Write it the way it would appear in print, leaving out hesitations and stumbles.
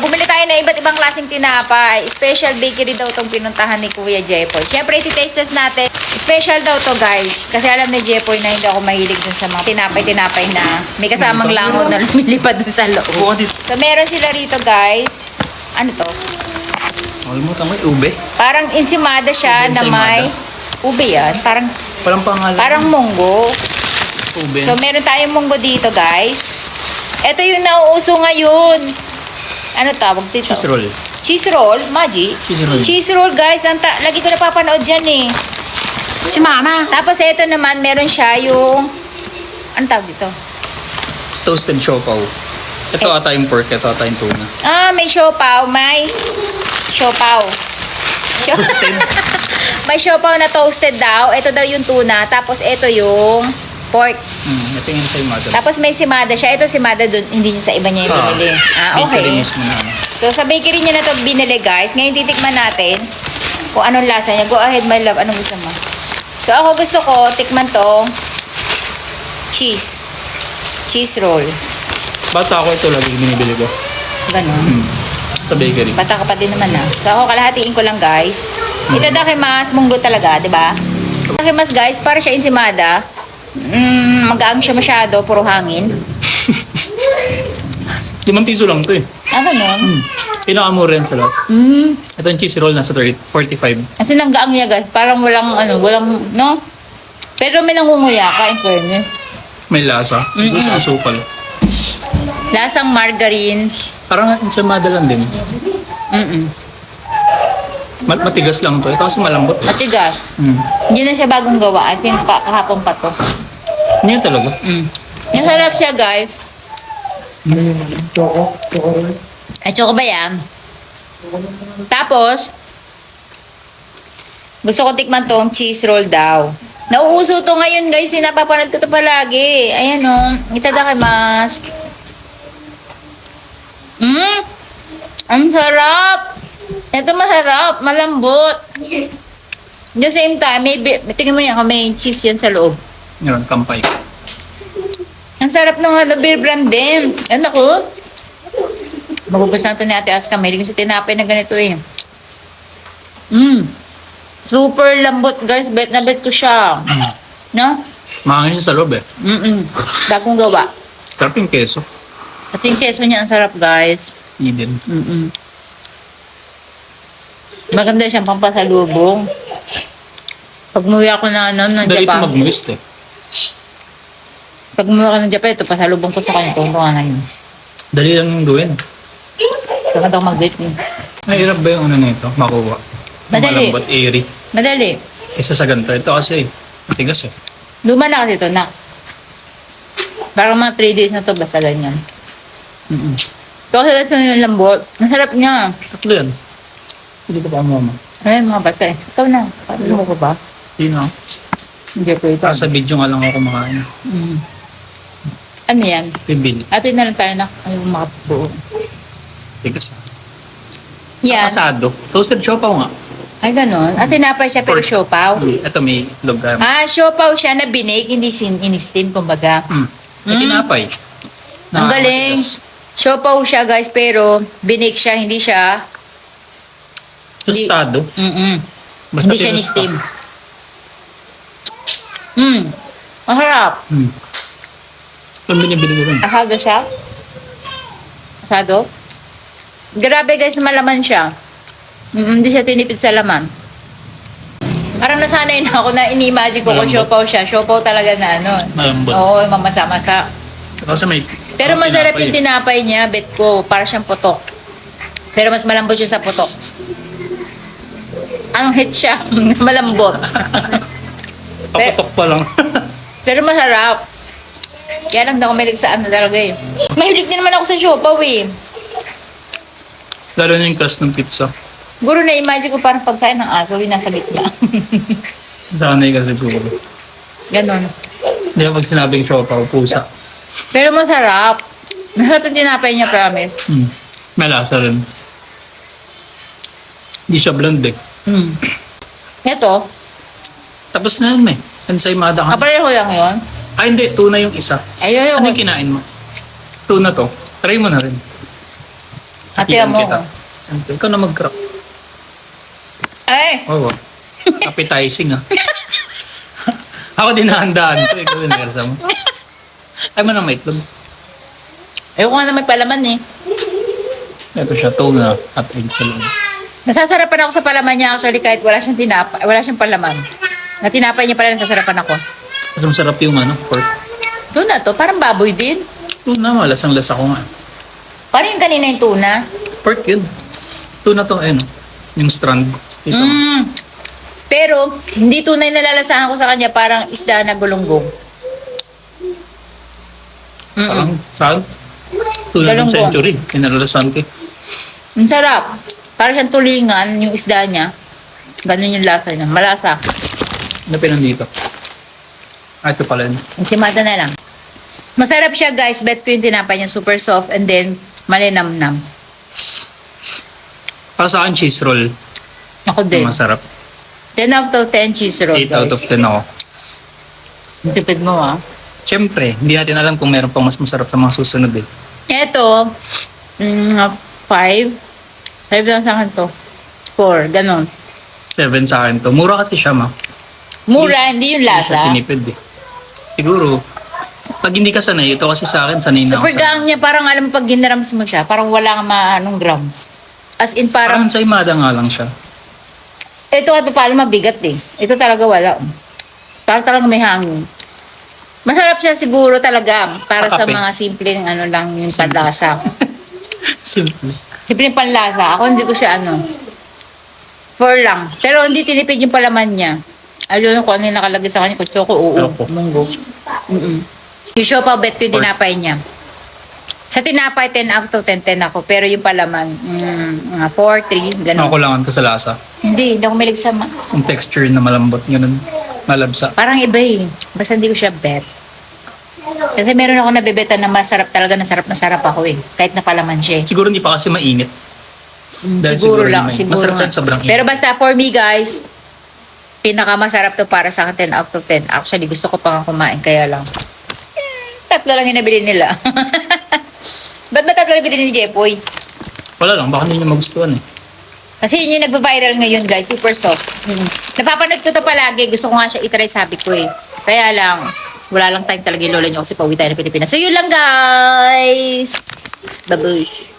Bumili tayo ng iba't ibang klaseng tinapay. Special bakery daw itong pinuntahan ni Kuya Jepoy. Siyempre, iti-taste test natin. Special daw to guys. Kasi alam ni Jepoy na hindi ako mahilig dun sa mga tinapay-tinapay na may kasamang langaw na lumilipad dun sa loob. So, meron sila rito guys. Ano to? Alam mo, may ube. Parang insimada siya Ube na may... Ube yan. Parang Pangalan. Parang munggo. Ube. So, meron tayong munggo dito, guys. Ito yung nauuso ngayon. Ano tawag dito? Cheese roll. Cheese roll? Maji? Cheese roll. Cheese roll, guys. Lagi ko napapanood dyan, eh. Si Mama. Tapos, ito naman, meron siya yung... Ano tawag dito? Toasted siopaw. Ito ata yung pork, ito ata yung tuna. May siopaw. May siopaw. Toasted? May siopaw na toasted daw. Ito daw yung tuna. Tapos, ito yung pork. Ito yung ensaymada. Tapos may simada siya. Ito simada dun, hindi niya sa iba niya yung binili. Okay. Bakery mismo na. So sa bakery niya na to binili guys. Ngayon titikman natin kung anong lasa niya. Go ahead my love. Anong gusto mo? So ako gusto ko tikman tong cheese. Cheese roll. Bata ako ito lagi binibili ko. Ganon. Sa bakery. Bata ka pa din naman na. So ako kalahatiin ko lang guys. Itadakimasu munggo talaga, di ba? Itadakimasu guys, para siya insimada. Magaang siya masyado, puro hangin. 5 piso lang ito eh. Ganon. Pinakamura yan sa lahat. Ito yung cheese roll nasa 45. Kasi nanggaang niya guys, parang walang no? Pero may nangunguya ka, in fairness. May lasa. Siguro sa asukal. Lasang margarine. Parang ensaymada lang din. Matigas lang to. Ito kasi malambot. Matigas. Hindi na siya bagong gawa. I think kahapon pa to. Hindi yan talaga. Masarap siya guys. Ay, choco ba yan? Tapos, gusto ko tikman tong cheese roll daw. Nauuso to ngayon guys. Napapanood ko to palagi. Ayan o. Itadakimasu. Ang sarap. Ito masarap. Malambot. At the same time, tingnan mo yan. May cheese yan sa loob. Yun, kampay. Ang sarap ng beer brand din. Ano ko? Magugustuhan to ni Ate Aska. May rin sa tinapay na ganito eh. Super lambot guys. Bet na bet ko siya. No? Mahangin siya sa loob eh. Bagong gawa. Sarap yung keso. At yung keso niya ang sarap guys. Eden. Maganda siyang pampasalubong. Pag umuwi ako ng Dali ito Japan. mag-twist eh. Pag umuwi ako ng Japan, ito pasalubong ko sa kanya. Tuntungan na yun. Dali lang yung gawin. Saka daw mag-date yun. Mahirap ba yung ano nito? Makuha. Madali. Malambot, airy. Madali. Isa sa ganito. Ito kasi matigas eh. Luma na kasi ito na. Parang mga 3 days na to basta ganyan. Ito kasi yung lambot. Masarap niya. Tatlo yan. Hindi ko pa mama. Ay, mga bata eh. Ikaw na. Paano mo ko ba? Hindi na. Hindi ko ito. Sa video nga lang ako kumakain. Ano yan? Pibil. Ato na lang tayo na. Ayaw makabuo. Tigas ah. Yan. Asado. Toasted siopaw nga. Ay, ganon. At tinapay siya pero siopaw. Ito may itlog. Siopaw siya na binake, hindi in-steam, kumbaga. May tinapay. Ang galing. Siopaw siya, guys, pero binake siya, hindi siya... Tostado. Basta Hindi siya tinusta. ni-steam. Masarap. Ito binibili ko rin. Asado siya. Asado. Grabe, guys, malaman siya. Hindi siya tinipid sa laman. Parang nasanay na ako na ini-imagine ko kung Malambot. siopaw siya. Siopaw talaga na ano. Malambot. Oo, mamasa-masa. Kasi may... Pero masarap yung tinapay. tinapay niya, bet ko, para siyang putok. Pero mas malambot siya sa putok. Ang hit siya, malambot. Paputok pa lang. Pero masarap. Kaya lang ako mahilig sa ano talaga eh. Mahilig din naman ako sa siopaw eh. Lalo na yung crust ng pizza. Guro na imagine ko parang pagkain ng aso, yung nasa gitna. Sanay kasi siguro. Ganon. Hindi pag sinabing siopaw, pusa. Pero masarap. Masarap yung tinapay niya, promise. May lasa rin. Hindi siya blend eh. Ito, Tapos na yun eh. Ensaymada ka. kapareho lang yun. Ay hindi, tuna yung isa. Ayun Ano yung... yung kinain mo? Tuna to. Try mo na rin. Hatihan mo. kita. Siyempre, ikaw na mag-crack. Ay! Oo. Appetizing ah. Ako din nahandaan to. Ikaw din nersa mo. Ay man ang maitlog. Ayoko nga na may palaman eh. Ito siya, tuna at egg sa loob. Nasasarapan ako sa palaman niya actually kahit wala siyang tinapay, wala siyang palaman. Na tinapay niya pala nasasarapan ako. Mas masarap yung pork. Tuna to, parang baboy din. Tuna, malasang-lasa ko nga. Parang yung kanina yung tuna. Pork yun. Tuna to, yung strand. Ito. Pero, hindi tunay na lalasahan ko sa kanya, parang isda na gulunggong. Parang, saan? Tuna ng Galunggong. century. Kinalalasan ko. Ang sarap. Parang siyang tulingan, yung isda niya. Ganun yung lasa niya. Malasa. Ano pinandito? Ito pala yun. Enchimada na lang. Masarap siya guys. Bet ko yung tinapay niya. Super soft and then malinamnam. Para sa akin, cheese roll. Ako din. Masarap. 10 out of 10 cheese roll 8 out of guys. 10 ako. Ang tipid mo ah. Siyempre, hindi natin alam kung meron pang mas masarap sa mga susunod eh. Ito, 5. 5 lang sa akin to. 4, ganon. 7 sa akin to. Mura kasi siya, ma. Mura, hindi yung Hindi siya lasa. tinipid eh. Siguro, pag hindi ka sanay, ito kasi sa akin, sanay na ako Super sa... gang niya, parang alam mo pag ginrams mo siya, parang wala kang maanong grams. As in Parang parang, sa imada nga lang siya. ito at paano mabigat eh. Ito talaga wala. Parang talaga may hangin. Masarap siya siguro talaga para Sa sa kape. mga simpleng lang yung panlasa. Simple. Simpleng panlasa. Ako hindi ko siya 4 lang. Pero hindi tinipid yung palaman niya. Ayun kung ano yung nakalagay sa kanya. Kutsoko, Opo. munggo. Yung siopaw bet ko yung tinapay niya. Sa tinapay, 10 out of 10 ako. Pero yung palaman, 4, 3, ganun. Nakulangan ko sa lasa. Hindi ako milig sa Yung texture na malambot, ganun. Malabsa. parang iba eh. Basta hindi ko siya bet. Kasi meron ako nabebeta na masarap talaga, na sarap ako eh. Kahit na palaman siya eh. Siguro hindi pa kasi mainit. Dahil Siguro lang, hindi siguro masarap nga. yan, sobrang init. Pero basta for me guys, pinakamasarap to para sa akin 10 out of 10. Actually, gusto ko pa nga kumain, kaya lang. Tatlo lang yung nabili nila. Ba't ba tatlo yung nabili ni Jepoy? Wala lang, baka hindi niya magustuhan eh. Kasi yun yung nagpa-viral ngayon guys, super soft. Napapanood ko to palagi, gusto ko nga siya itry, sabi ko eh. Kaya lang, wala lang time talaga yung lola niyo kasi pauwi tayo ng Pilipinas. So yun lang guys! Babush!